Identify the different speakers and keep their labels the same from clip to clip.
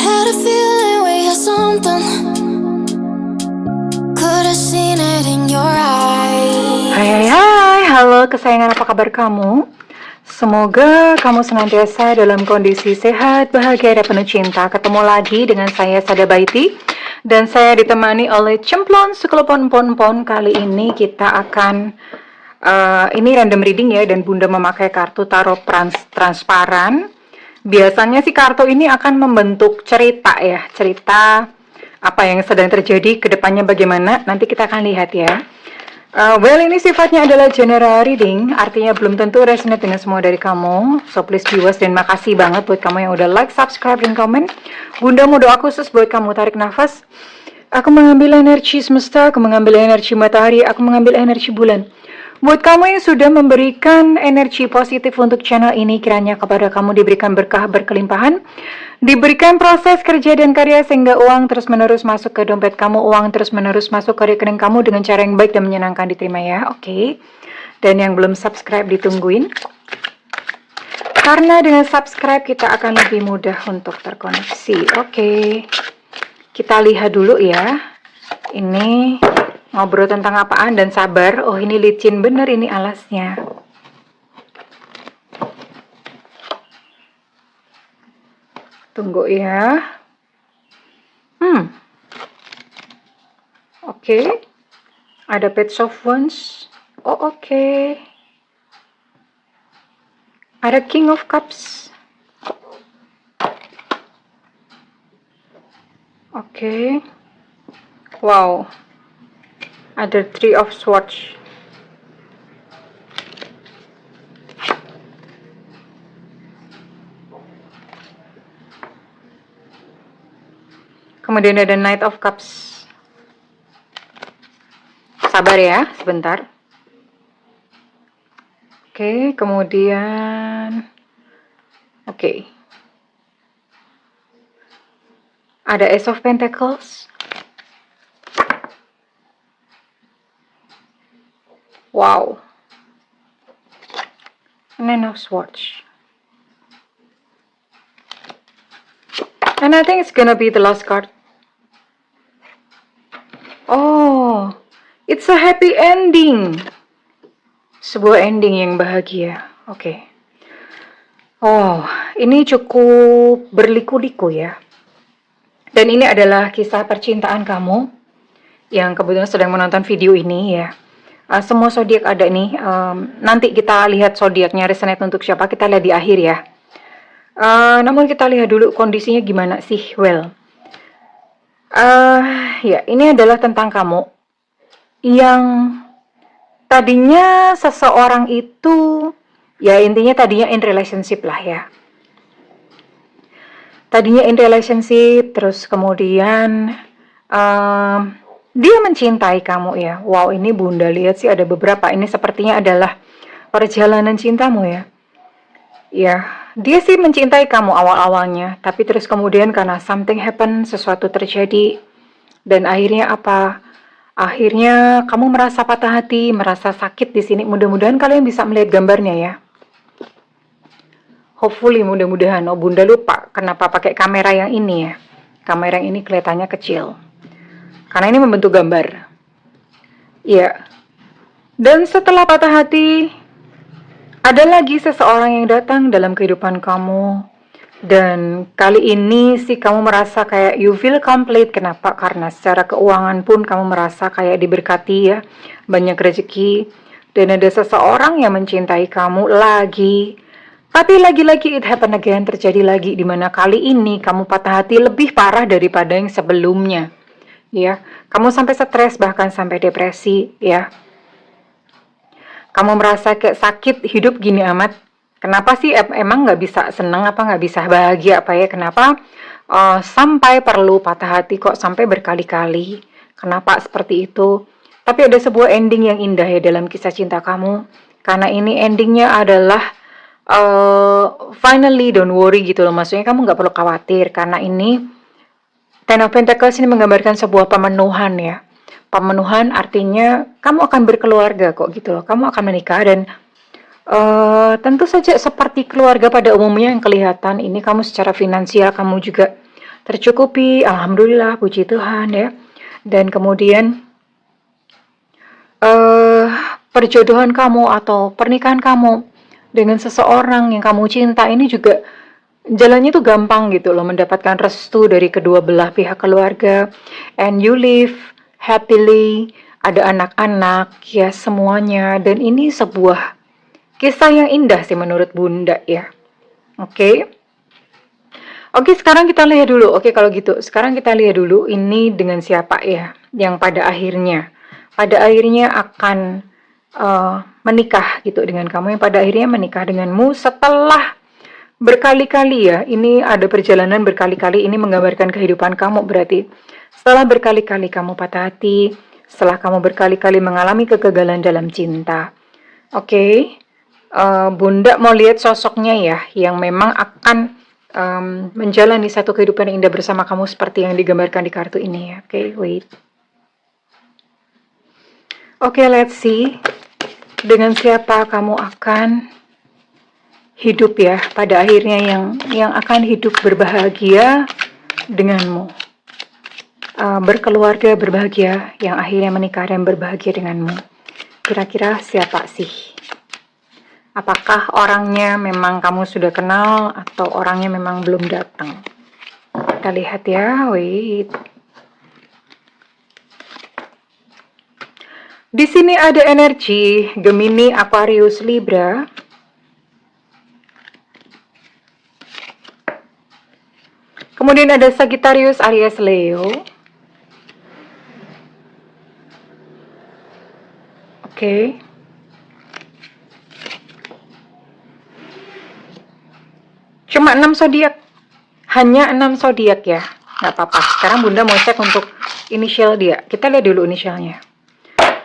Speaker 1: Had a feeling we had something. Could have seen it in your eyes.
Speaker 2: Hai, halo kesayangan, apa kabar kamu? Semoga kamu senantiasa dalam kondisi sehat, bahagia, dan penuh cinta. Ketemu lagi dengan saya, Sada Baiti, dan saya ditemani oleh Cemplon Sekelompok Empon-Empon. Kali ini kita akan ini random reading ya, dan Bunda memakai kartu tarot transparan. Biasanya sih kartu ini akan membentuk cerita ya, cerita apa yang sedang terjadi, kedepannya bagaimana, nanti kita akan lihat ya. Ini sifatnya adalah general reading, artinya belum tentu resonate dengan semua dari kamu. So please viewers, dan makasih banget buat kamu yang udah like, subscribe, dan komen. Bunda mau doa khusus buat kamu. Tarik nafas. Aku mengambil energi semesta, aku mengambil energi matahari, aku mengambil energi bulan. Buat kamu yang sudah memberikan energi positif untuk channel ini, kiranya kepada kamu diberikan berkah berkelimpahan, diberikan proses kerja dan karya sehingga uang terus menerus masuk ke dompet kamu, uang terus menerus masuk ke rekening kamu dengan cara yang baik dan menyenangkan, diterima ya, oke. Dan yang belum subscribe ditungguin, karena dengan subscribe kita akan lebih mudah untuk terkoneksi, oke. Kita lihat dulu ya, ini ngobrol tentang apaan, dan sabar. Oh, ini licin bener ini alasnya. Tunggu ya. Oke. Ada Page of Wands. Oh, oke. Ada King of Cups. Oke. Wow. Ada Three of Swords. Kemudian ada Knight of Cups. Sabar ya, sebentar. Oke, kemudian oke. Ada Ace of Pentacles. Wow. Nine of Swords. And I think it's gonna be the last card. Oh, it's a happy ending. Sebuah ending yang bahagia. Oke. Oh, ini cukup berliku-liku ya. Dan ini adalah kisah percintaan kamu yang kebetulan sedang menonton video ini ya. Semua zodiak ada nih. Nanti kita lihat zodiaknya resonate untuk siapa, kita lihat di akhir ya. Namun kita lihat dulu kondisinya gimana sih. Ya, ini adalah tentang kamu yang tadinya seseorang itu, ya intinya tadinya in relationship lah ya. Tadinya in relationship, terus kemudian dia mencintai kamu ya. Wow, ini Bunda lihat sih ada beberapa. Ini sepertinya adalah perjalanan cintamu ya. Ya, dia sih mencintai kamu awal-awalnya, tapi terus kemudian karena something happen, sesuatu terjadi, dan akhirnya apa? Akhirnya kamu merasa patah hati, merasa sakit di sini. Mudah-mudahan kalian bisa melihat gambarnya ya. Hopefully, mudah-mudahan. Oh, Bunda lupa kenapa pakai kamera yang ini ya. Kamera yang ini kelihatannya kecil. Karena ini membentuk gambar. Iya. Dan setelah patah hati, ada lagi seseorang yang datang dalam kehidupan kamu. Dan kali ini sih kamu merasa kayak you feel complete. Kenapa? Karena secara keuangan pun kamu merasa kayak diberkati ya. Banyak rezeki. Dan ada seseorang yang mencintai kamu lagi. Tapi lagi-lagi it happen again, terjadi lagi. Dimana kali ini kamu patah hati lebih parah daripada yang sebelumnya. Ya, kamu sampai stres, bahkan sampai depresi ya. Kamu merasa kayak sakit, hidup gini amat. Kenapa sih emang nggak bisa senang, apa nggak bisa bahagia apa ya? Kenapa sampai perlu patah hati kok sampai berkali-kali? Kenapa seperti itu? Tapi ada sebuah ending yang indah ya dalam kisah cinta kamu. Karena ini endingnya adalah finally don't worry gitu loh. Maksudnya kamu nggak perlu khawatir karena ini Ten of Pentacles ini menggambarkan sebuah pemenuhan ya. Pemenuhan artinya kamu akan berkeluarga kok gitu loh. Kamu akan menikah dan tentu saja seperti keluarga pada umumnya yang kelihatan ini kamu secara finansial kamu juga tercukupi, alhamdulillah, puji Tuhan ya. Dan kemudian perjodohan kamu atau pernikahan kamu dengan seseorang yang kamu cinta ini juga jalannya tuh gampang gitu loh, mendapatkan restu dari kedua belah pihak keluarga, and you live happily, ada anak-anak ya semuanya, dan ini sebuah kisah yang indah sih menurut Bunda ya. Oke. Oke, sekarang kita lihat dulu. Oke, kalau gitu, sekarang kita lihat dulu ini dengan siapa ya, yang pada akhirnya akan menikah gitu dengan kamu, yang pada akhirnya menikah denganmu setelah berkali-kali ya. Ini ada perjalanan berkali-kali, ini menggambarkan kehidupan kamu berarti. Setelah berkali-kali kamu patah hati, setelah kamu berkali-kali mengalami kegagalan dalam cinta. Oke, Bunda mau lihat sosoknya ya, yang memang akan menjalani satu kehidupan yang indah bersama kamu seperti yang digambarkan di kartu ini ya. Oke, wait. Oke, let's see. Dengan siapa kamu akan hidup ya pada akhirnya, yang akan hidup berbahagia denganmu, berkeluarga berbahagia, yang akhirnya menikah dan berbahagia denganmu. Kira-kira siapa sih? Apakah orangnya memang kamu sudah kenal atau orangnya memang belum datang? Kita lihat ya, wait. Di sini ada energi Gemini, Aquarius, Libra. Kemudian ada Sagittarius, Aries, Leo. Oke. Cuma 6 zodiak. Hanya 6 zodiak ya. Nggak apa-apa. Sekarang Bunda mau cek untuk inisial dia. Kita lihat dulu inisialnya.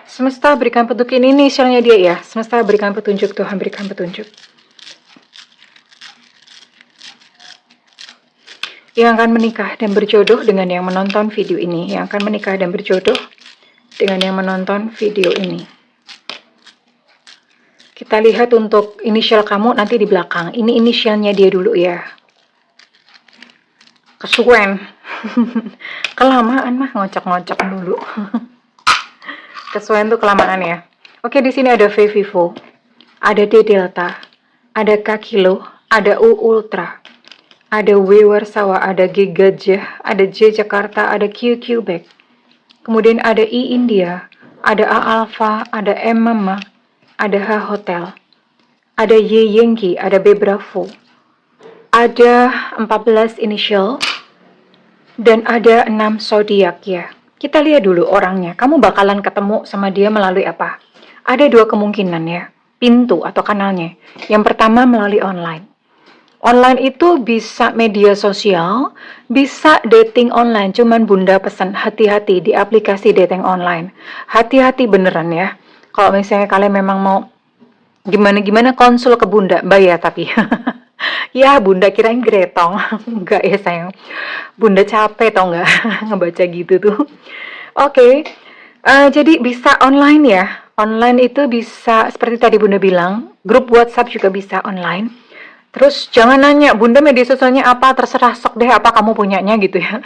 Speaker 2: Semesta berikan petunjuk, ini inisialnya dia ya. Semesta berikan petunjuk, Tuhan berikan petunjuk. Yang akan menikah dan berjodoh dengan yang menonton video ini. Yang akan menikah dan berjodoh dengan yang menonton video ini. Kita lihat untuk inisial kamu nanti di belakang. Ini inisialnya dia dulu ya. Kesuwen. Kelamaan mah ngocok-ngocok dulu. Kesuwen tuh kelamaan ya. Oke, di sini ada V Vivo, ada D Delta, ada K Kilo, ada U Ultra, ada W Warsawa, ada G Gajah, ada J Jakarta, ada Q Quebec. Kemudian ada I India, ada A Alpha, ada M Mama, ada H Hotel, ada Y Yankee, ada B Bravo, ada 14 inisial, dan ada 6 zodiak ya. Kita lihat dulu orangnya. Kamu bakalan ketemu sama dia melalui apa? Ada 2 kemungkinan ya, pintu atau kanalnya. Yang pertama melalui online. Online itu bisa media sosial, bisa dating online. Cuman Bunda pesan hati-hati di aplikasi dating online. Hati-hati beneran ya. Kalau misalnya kalian memang mau gimana-gimana, konsul ke Bunda, bayar tapi. Ya, Bunda kirain gretong. Enggak ya sayang. Bunda capek tau nggak ngebaca gitu tuh. Oke. Jadi bisa online ya. Online itu bisa seperti tadi Bunda bilang, grup WhatsApp juga bisa online. Terus jangan nanya, Bunda media sosialnya apa, terserah, sok deh apa kamu punyanya gitu ya.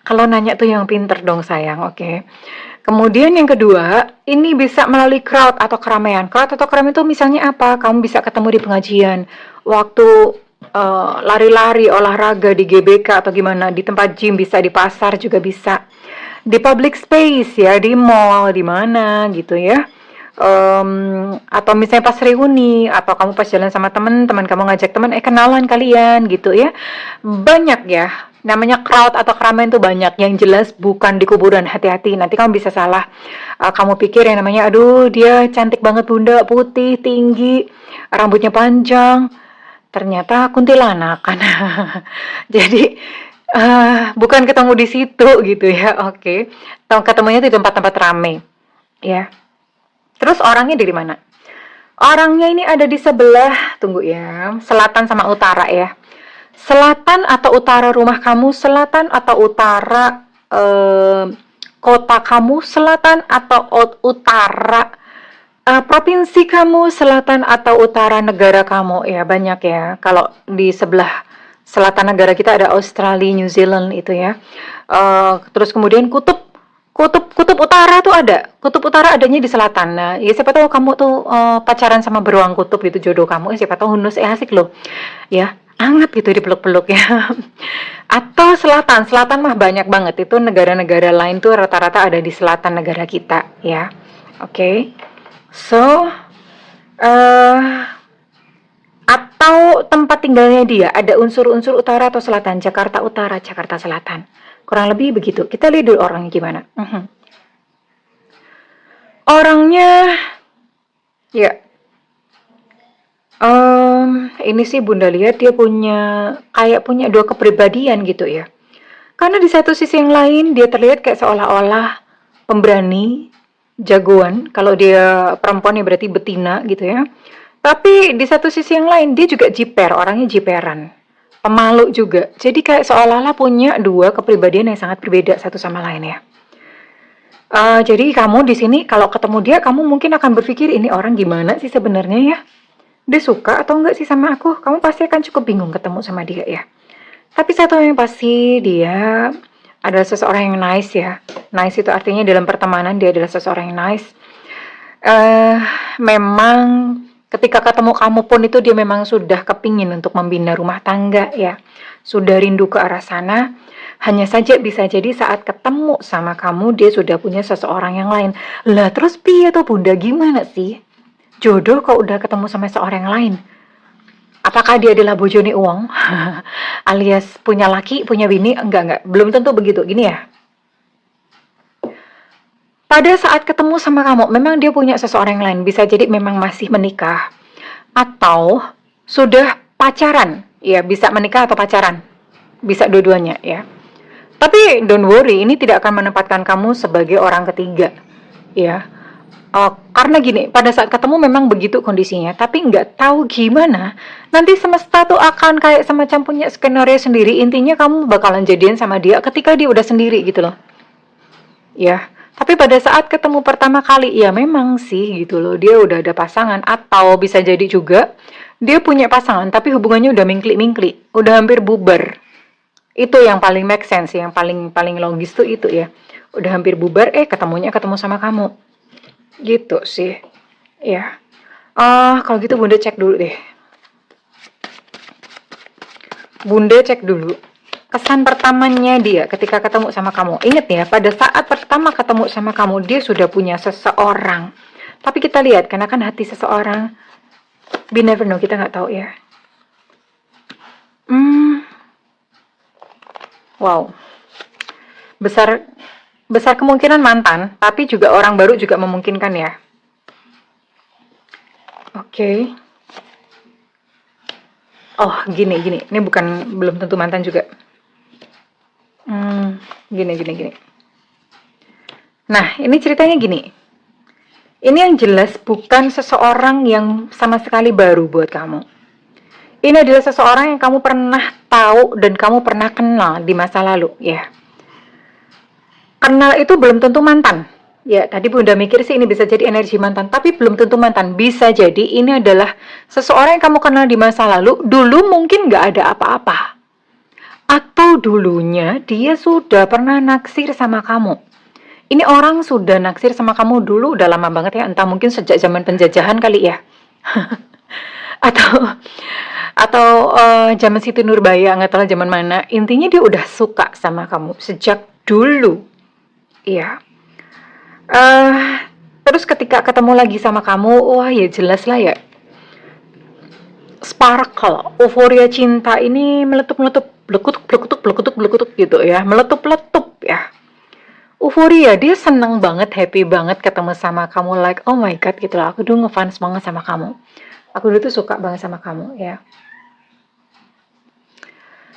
Speaker 2: Kalau nanya tuh yang pinter dong sayang, oke. Kemudian yang kedua, ini bisa melalui crowd atau keramaian. Crowd atau keramaian itu misalnya apa? Kamu bisa ketemu di pengajian, waktu lari-lari, olahraga di GBK atau gimana, di tempat gym bisa, di pasar juga bisa, di public space ya, di mall, di mana gitu ya. Atau misalnya pas reuni, atau kamu pas jalan sama teman kamu ngajak teman, kenalan kalian gitu ya. Banyak ya, namanya crowd atau keramaian tuh banyak. Yang jelas bukan di kuburan, hati-hati, nanti kamu bisa salah. Kamu pikir yang namanya, aduh dia cantik banget Bunda, putih, tinggi, rambutnya panjang, ternyata kuntilanak kan. Jadi bukan ketemu di situ gitu ya. Oke. Ketemunya di tempat-tempat rame ya. Terus orangnya dari mana? Orangnya ini ada di sebelah, tunggu ya, selatan sama utara ya. Selatan atau utara rumah kamu, selatan atau utara kota kamu, selatan atau utara provinsi kamu, selatan atau utara negara kamu ya. Banyak ya kalau di sebelah selatan negara kita ada Australia, New Zealand itu ya. Terus kemudian kutub utara tuh ada. Kutub utara adanya di selatan. Nah, ya siapa tahu kamu tuh pacaran sama beruang kutub gitu jodoh kamu. Siapa tahu hunus asik loh. Ya, hangat gitu dipeluk-peluk ya. Atau selatan mah banyak banget. Itu negara-negara lain tuh rata-rata ada di selatan negara kita ya. Oke. So, atau tempat tinggalnya dia ada unsur-unsur utara atau selatan, Jakarta Utara, Jakarta Selatan. Kurang lebih begitu. Kita lihat dulu orangnya gimana. Orangnya, ya, ini sih Bunda lihat dia kayak punya dua kepribadian gitu ya. Karena di satu sisi yang lain dia terlihat kayak seolah-olah pemberani, jagoan. Kalau dia perempuan ya berarti betina gitu ya. Tapi di satu sisi yang lain dia juga jiper, orangnya jiperan, pemalu juga. Jadi kayak seolah-olah punya dua kepribadian yang sangat berbeda satu sama lain ya. Jadi kamu di sini kalau ketemu dia, kamu mungkin akan berpikir ini orang gimana sih sebenarnya ya? Dia suka atau enggak sih sama aku? Kamu pasti akan cukup bingung ketemu sama dia ya. Tapi satu yang pasti dia adalah seseorang yang nice ya. Nice itu artinya dalam pertemanan dia adalah seseorang yang nice. Memang ketika ketemu kamu pun itu dia memang sudah kepingin untuk membina rumah tangga ya. Sudah rindu ke arah sana. Hanya saja bisa jadi saat ketemu sama kamu dia sudah punya seseorang yang lain. Lah terus piye tuh Bunda gimana sih? Jodoh kok udah ketemu sama seorang yang lain? Apakah dia adalah bojone uang? Alias punya laki, punya bini? Enggak. Belum tentu begitu. Gini ya. Pada saat ketemu sama kamu, memang dia punya seseorang yang lain. Bisa jadi memang masih menikah. Atau sudah pacaran. Ya, bisa menikah atau pacaran. Bisa dua-duanya ya. Tapi don't worry, ini tidak akan menempatkan kamu sebagai orang ketiga. Ya. Karena gini, pada saat ketemu memang begitu kondisinya. Tapi nggak tahu gimana. Nanti semesta tuh akan kayak semacam punya skenario sendiri. Intinya kamu bakalan jadian sama dia ketika dia udah sendiri gitu loh. Ya. Tapi pada saat ketemu pertama kali, ya memang sih gitu loh, dia udah ada pasangan. Atau bisa jadi juga, dia punya pasangan, tapi hubungannya udah mingklik-mingklik, udah hampir bubar. Itu yang paling make sense, yang paling logis tuh itu ya. Udah hampir bubar, ketemu sama kamu. Gitu sih, ya. Kalau gitu Bunda cek dulu deh. Bunda cek dulu. Kesan pertamanya dia ketika ketemu sama kamu. Ingat ya, pada saat pertama ketemu sama kamu, dia sudah punya seseorang. Tapi kita lihat, karena kan hati seseorang, we never know, kita nggak tahu ya. Wow. Besar kemungkinan mantan, tapi juga orang baru juga memungkinkan ya. Oke. Oh, gini. Ini belum tentu mantan juga. Gini. Nah, ini ceritanya gini. Ini yang jelas bukan seseorang yang sama sekali baru buat kamu. Ini adalah seseorang yang kamu pernah tahu dan kamu pernah kenal di masa lalu, ya. Kenal itu belum tentu mantan. Ya, tadi Bunda mikir sih ini bisa jadi energi mantan, tapi belum tentu mantan. Bisa jadi ini adalah seseorang yang kamu kenal di masa lalu, dulu mungkin nggak ada apa-apa. Atau dulunya dia sudah pernah naksir sama kamu. Ini orang sudah naksir sama kamu dulu udah lama banget ya, entah mungkin sejak zaman penjajahan kali ya. atau zaman Siti Nurbaya, nggak tahu zaman mana. Intinya dia udah suka sama kamu sejak dulu. Iya. Terus ketika ketemu lagi sama kamu, wah ya jelas lah ya. Sparkle, euforia cinta ini meletup-meletup, blekutuk gitu ya, meletup-letup ya. Euforia, dia seneng banget, happy banget ketemu sama kamu, like oh my god gitu lah. Aku dulu ngefans banget sama kamu. Aku dulu tuh suka banget sama kamu ya.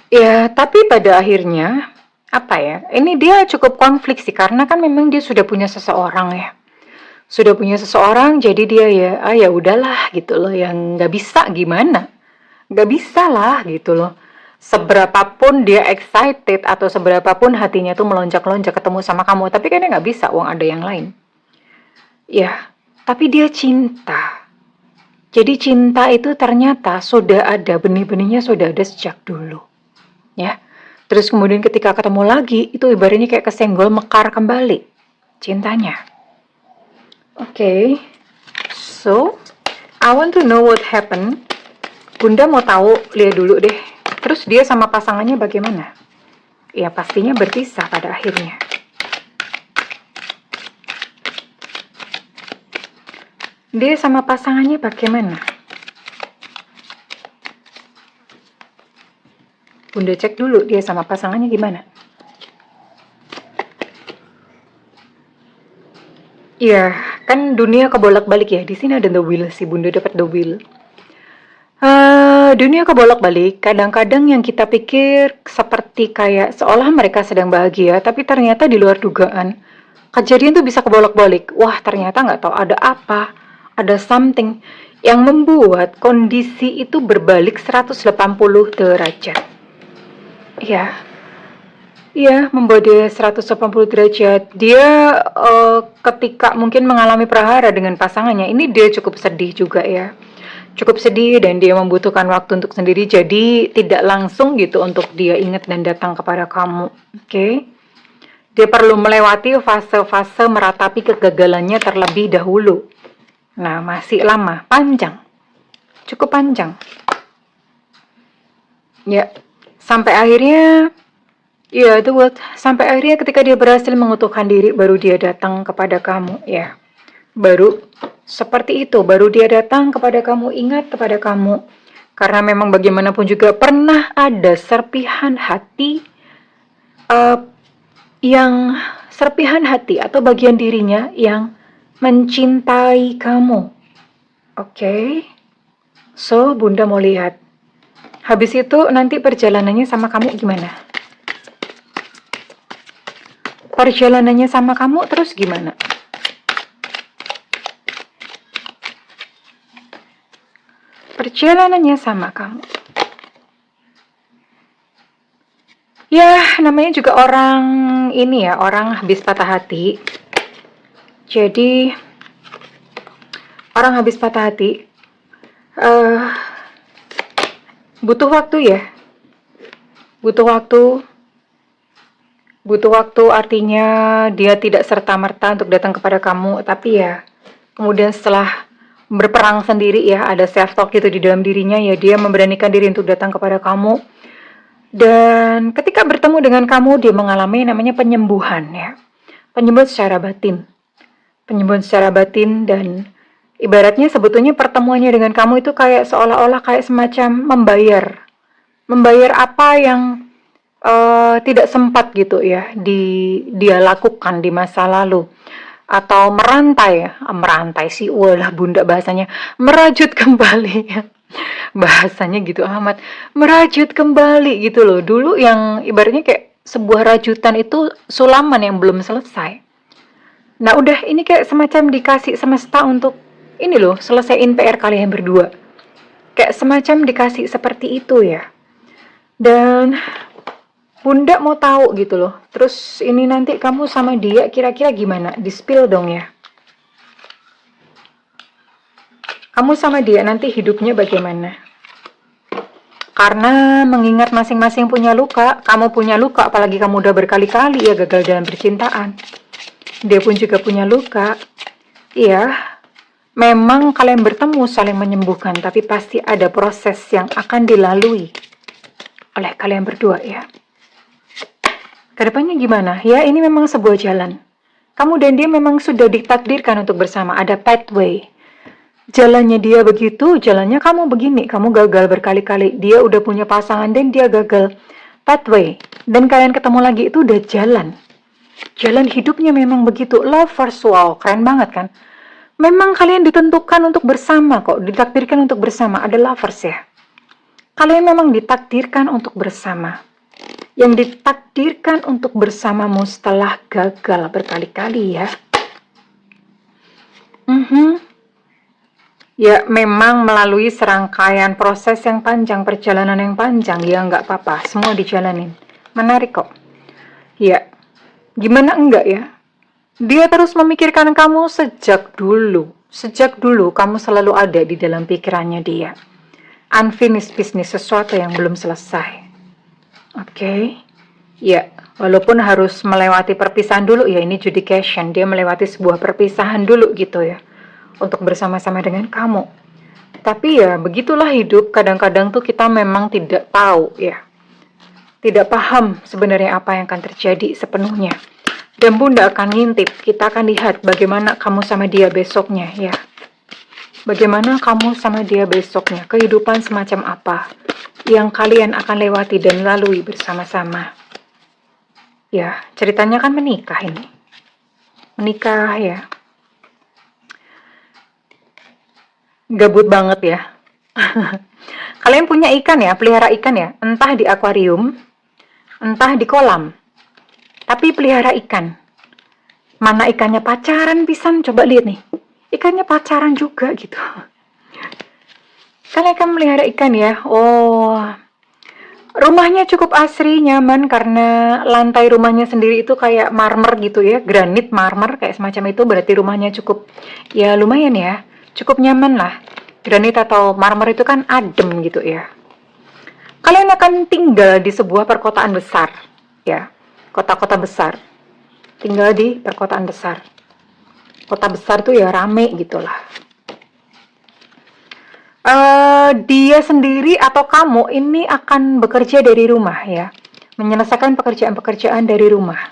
Speaker 2: Ya, tapi pada akhirnya apa ya? Ini dia cukup konflik sih karena kan memang dia sudah punya seseorang ya. Sudah punya seseorang, jadi dia ya udahlah gitu loh, yang nggak bisa gimana, nggak bisa lah gitu loh. Seberapapun dia excited atau seberapapun hatinya tuh melonjak-lonjak ketemu sama kamu, tapi kan dia nggak bisa, uang ada yang lain. Ya, tapi dia cinta. Jadi cinta itu ternyata sudah ada benih-benihnya sudah ada sejak dulu. ya. Terus kemudian ketika ketemu lagi, itu ibaratnya kayak kesenggol mekar kembali cintanya. Oke. So, I want to know what happened. Bunda mau tahu, lihat dulu deh. Terus dia sama pasangannya bagaimana? Ya pastinya berpisah pada akhirnya. Dia sama pasangannya bagaimana? Bunda cek dulu dia sama pasangannya gimana. Iya, kan dunia kebolak-balik ya. Di sini ada the wheel sih, Bunda dapat the wheel. Dunia kebolak-balik. Kadang-kadang yang kita pikir seperti kayak seolah mereka sedang bahagia, tapi ternyata di luar dugaan. Kejadian tuh bisa kebolak-balik. Wah, ternyata nggak tahu ada apa, ada something yang membuat kondisi itu berbalik 180 derajat. Ya, iya, membuat dia 180 derajat. Dia ketika mungkin mengalami prahara dengan pasangannya, ini dia cukup sedih juga ya. Cukup sedih dan dia membutuhkan waktu untuk sendiri. Jadi tidak langsung gitu untuk dia ingat dan datang kepada kamu. Oke. Dia perlu melewati fase-fase meratapi kegagalannya terlebih dahulu. Nah, masih lama, panjang. Cukup panjang. Ya, sampai akhirnya sampai akhirnya ketika dia berhasil mengutuhkan diri, baru dia datang kepada kamu, ya. Baru seperti itu, baru dia datang kepada kamu, ingat kepada kamu. Karena memang bagaimanapun juga pernah ada serpihan hati atau bagian dirinya yang mencintai kamu. Oke. So, Bunda mau lihat. Habis itu nanti perjalanannya sama kamu gimana? Perjalanannya sama kamu terus gimana? Perjalanannya sama kamu. Ya, namanya juga orang ini ya, orang habis patah hati. Jadi, orang habis patah hati butuh waktu ya. Butuh waktu artinya dia tidak serta-merta untuk datang kepada kamu, tapi ya kemudian setelah berperang sendiri ya, ada self talk gitu di dalam dirinya ya, dia memberanikan diri untuk datang kepada kamu. Dan ketika bertemu dengan kamu, dia mengalami namanya penyembuhan ya. Penyembuhan secara batin. Penyembuhan secara batin dan ibaratnya sebetulnya pertemuannya dengan kamu itu kayak seolah-olah kayak semacam membayar apa yang tidak sempat gitu ya dia lakukan di masa lalu, atau merantai sih, walah Bunda bahasanya merajut kembali ya. Bahasanya gitu amat, merajut kembali gitu loh. Dulu yang ibaratnya kayak sebuah rajutan itu sulaman yang belum selesai. Nah udah ini kayak semacam dikasih semesta untuk ini loh, selesaiin PR kalian berdua. Kayak semacam dikasih seperti itu ya. Dan Bunda mau tahu gitu loh. Terus ini nanti kamu sama dia kira-kira gimana? Di-spill dong ya. Kamu sama dia nanti hidupnya bagaimana? Karena mengingat masing-masing punya luka, kamu punya luka, apalagi kamu udah berkali-kali ya gagal dalam percintaan. Dia pun juga punya luka. Iya, memang kalian bertemu saling menyembuhkan, tapi pasti ada proses yang akan dilalui oleh kalian berdua ya. Kedepannya gimana? Ya ini memang sebuah jalan. Kamu dan dia memang sudah ditakdirkan untuk bersama, ada pathway. Jalannya dia begitu, jalannya kamu begini. Kamu gagal berkali-kali, dia udah punya pasangan dan dia gagal. Pathway, dan kalian ketemu lagi itu udah jalan. Jalan hidupnya memang begitu. Lovers, wow, keren banget kan? Memang kalian ditentukan untuk bersama kok, ditakdirkan untuk bersama. Ada lovers ya. Kalian memang ditakdirkan untuk bersama. Yang ditakdirkan untuk bersamamu setelah gagal berkali-kali ya. Ya memang melalui serangkaian proses yang panjang, perjalanan yang panjang. Ya nggak apa-apa, semua dijalanin. Menarik kok. Ya, gimana enggak ya? Dia terus memikirkan kamu sejak dulu. Sejak dulu kamu selalu ada di dalam pikirannya dia. Unfinished business, sesuatu yang belum selesai. Oke. Ya, walaupun harus melewati perpisahan dulu ya, ini judication, dia melewati sebuah perpisahan dulu gitu ya, untuk bersama-sama dengan kamu. Tapi ya, begitulah hidup, kadang-kadang tuh kita memang tidak tahu ya, tidak paham sebenarnya apa yang akan terjadi sepenuhnya. Dan Bunda akan ngintip, kita akan lihat bagaimana kamu sama dia besoknya ya. Bagaimana kamu sama dia besoknya, kehidupan semacam apa yang kalian akan lewati dan lalui bersama-sama. Ya, ceritanya kan menikah ini. Menikah ya. Gabut banget ya. Kalian punya ikan ya, pelihara ikan ya, entah di akuarium, entah di kolam. Tapi pelihara ikan. Mana ikannya pacaran pisan, coba lihat nih. Ikannya pacaran juga gitu. Kalian akan melihara ikan ya. Oh, rumahnya cukup asri, nyaman karena lantai rumahnya sendiri itu kayak marmer gitu ya, granit marmer kayak semacam itu, berarti rumahnya cukup ya lumayan ya, cukup nyaman lah. Granit atau marmer itu kan adem gitu ya. Kalian akan tinggal di sebuah perkotaan besar ya, kota-kota besar. Tinggal di perkotaan besar. Kota besar tuh ya rame gitulah. Dia sendiri atau kamu ini akan bekerja dari rumah ya, menyelesaikan pekerjaan-pekerjaan dari rumah.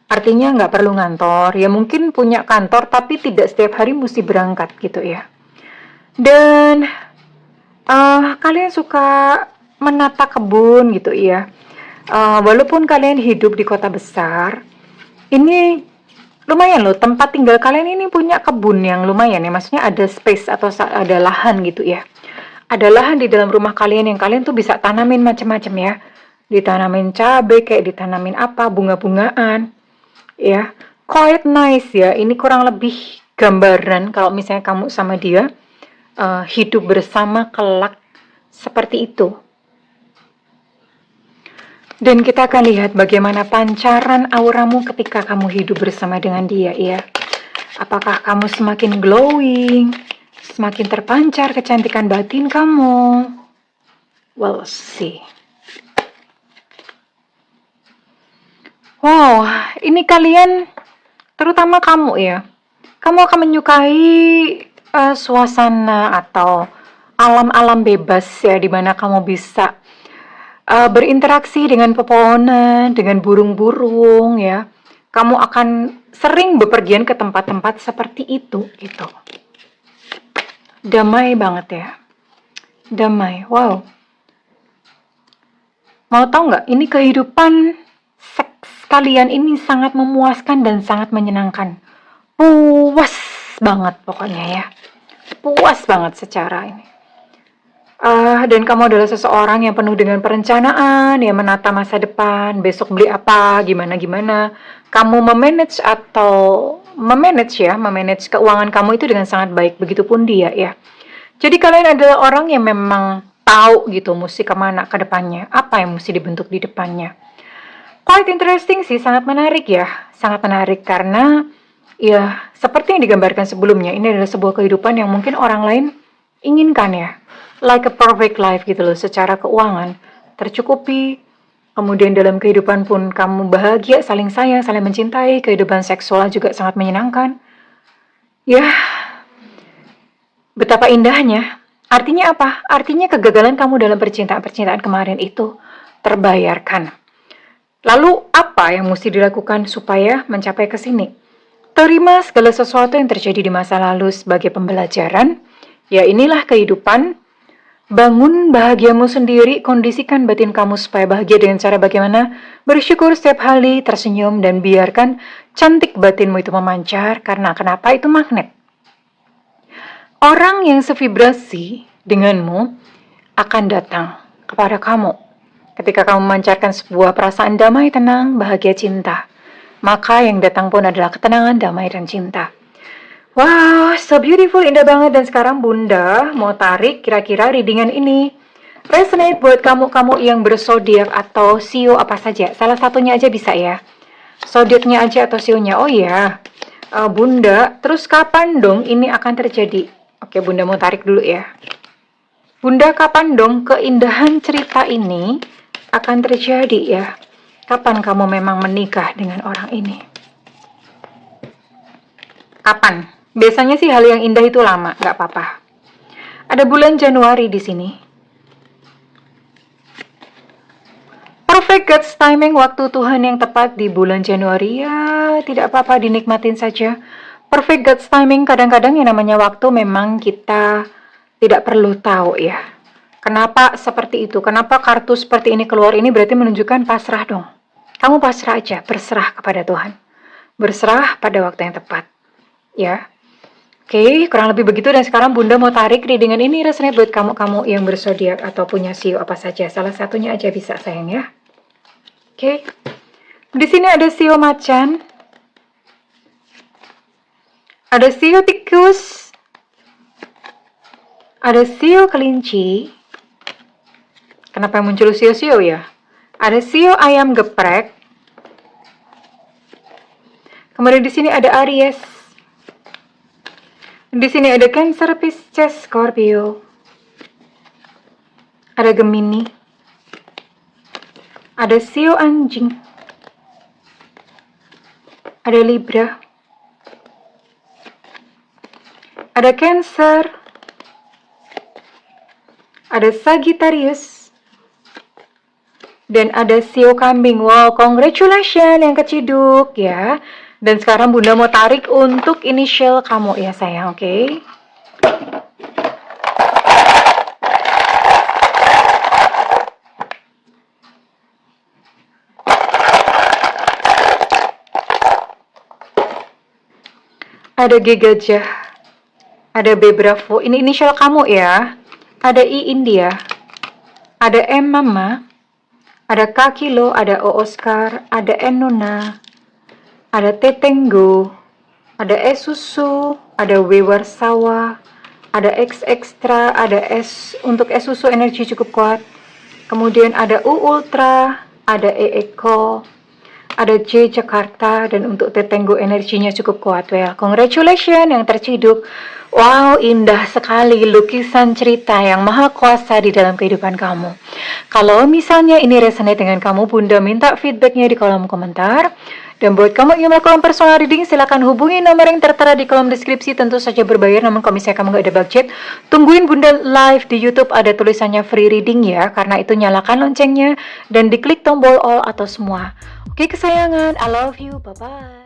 Speaker 2: Artinya nggak perlu ngantor, ya mungkin punya kantor tapi tidak setiap hari mesti berangkat gitu ya. Dan kalian suka menata kebun gitu ya. Walaupun kalian hidup di kota besar, ini lumayan loh, tempat tinggal kalian ini punya kebun yang lumayan ya, maksudnya ada space atau ada lahan gitu ya. Ada lahan di dalam rumah kalian yang kalian tuh bisa tanamin macam-macam ya. Ditanamin cabai, kayak ditanamin apa, bunga-bungaan. Ya, quite nice ya. Ini kurang lebih gambaran kalau misalnya kamu sama dia hidup bersama kelak seperti itu. Dan kita akan lihat bagaimana pancaran auramu ketika kamu hidup bersama dengan dia ya. Apakah kamu semakin glowing, semakin terpancar kecantikan batin kamu? We'll see. Wow, ini kalian, terutama kamu ya, kamu akan menyukai suasana atau alam-alam bebas ya, di mana kamu bisa berinteraksi dengan pepohonan, dengan burung-burung ya. Kamu akan sering bepergian ke tempat-tempat seperti itu gitu. Damai banget ya. Damai, wow. Mau tahu nggak? Ini kehidupan seks kalian ini sangat memuaskan dan sangat menyenangkan. Puas banget pokoknya ya. Puas banget secara ini. Dan kamu adalah seseorang yang penuh dengan perencanaan, yang menata masa depan, besok beli apa, gimana-gimana. Kamu memanage keuangan kamu itu dengan sangat baik, begitupun dia ya. Jadi kalian adalah orang yang memang tahu gitu, mesti kemana ke depannya, apa yang mesti dibentuk di depannya. Quite interesting sih, sangat menarik ya, sangat menarik karena ya seperti yang digambarkan sebelumnya, ini adalah sebuah kehidupan yang mungkin orang lain inginkan ya. Like a perfect life gitu loh, secara keuangan tercukupi, kemudian dalam kehidupan pun kamu bahagia, saling sayang, saling mencintai, kehidupan seksual juga sangat menyenangkan. Ya, betapa indahnya. Artinya apa? Artinya kegagalan kamu dalam percintaan kemarin itu terbayarkan. Lalu apa yang mesti dilakukan supaya mencapai ke sini? Terima segala sesuatu yang terjadi di masa lalu sebagai pembelajaran. Ya inilah kehidupan. Bangun bahagiamu sendiri, kondisikan batin kamu supaya bahagia dengan cara bagaimana? Bersyukur setiap hari, tersenyum, dan biarkan cantik batinmu itu memancar, karena kenapa? Itu magnet. Orang yang sevibrasi denganmu akan datang kepada kamu. Ketika kamu memancarkan sebuah perasaan damai, tenang, bahagia, cinta, maka yang datang pun adalah ketenangan, damai, dan cinta. Wow, so beautiful, indah banget. Dan sekarang Bunda mau tarik kira-kira readingan ini resonate buat kamu-kamu yang berzodiak atau sio apa saja. Salah satunya aja bisa ya. Zodiaknya aja atau sionya. Oh iya, Bunda, terus kapan dong ini akan terjadi? Oke, Bunda mau tarik dulu ya. Bunda, kapan dong keindahan cerita ini akan terjadi ya. Kapan kamu memang menikah dengan orang ini? Kapan? Biasanya sih hal yang indah itu lama, nggak apa-apa. Ada bulan Januari di sini. Perfect God's timing, waktu Tuhan yang tepat di bulan Januari, ya tidak apa-apa, dinikmatin saja. Perfect God's timing, kadang-kadang yang namanya waktu memang kita tidak perlu tahu ya. Kenapa seperti itu? Kenapa kartu seperti ini keluar? Ini berarti menunjukkan pasrah dong. Kamu pasrah aja, berserah kepada Tuhan. Berserah pada waktu yang tepat. Ya. Oke, kurang lebih begitu. Dan sekarang Bunda mau tarik readingan ini rasanya buat kamu-kamu yang berzodiak atau punya sio apa saja. Salah satunya aja bisa sayang ya. Oke. Di sini ada sio macan. Ada sio tikus. Ada sio kelinci. Kenapa muncul sio-sio ya? Ada sio ayam geprek. Kemudian di sini ada Aries. Di sini ada Cancer, Pisces, Scorpio. Ada Gemini. Ada sio anjing. Ada Libra. Ada Cancer. Ada Sagittarius. Dan ada sio kambing. Wow, congratulations yang keciduk ya. Dan sekarang Bunda mau tarik untuk inisial kamu ya sayang, oke? Ada G gajah. Ada B Bravo. Ini inisial kamu ya. Ada I India. Ada M Mama. Ada K Kilo, ada O Oscar, ada N Nona, ada T Tenggo, ada S Susu, ada W Warsawa, ada X Extra, ada S untuk S Susu energi cukup kuat. Kemudian ada U Ultra, ada E Eko, ada J Jakarta, dan untuk T Tenggo energinya cukup kuat. Well, congratulations yang terciduk. Wow, indah sekali lukisan cerita yang maha kuasa di dalam kehidupan kamu. Kalau misalnya ini resonate dengan kamu, Bunda minta feedbacknya di kolom komentar. Dan buat kamu yang melakukan personal reading, silakan hubungi nomor yang tertera di kolom deskripsi. Tentu saja berbayar, namun kalau misalnya kamu nggak ada budget, tungguin Bunda live di YouTube, ada tulisannya free reading ya. Karena itu nyalakan loncengnya dan diklik tombol all atau semua. Oke kesayangan, I love you, bye-bye.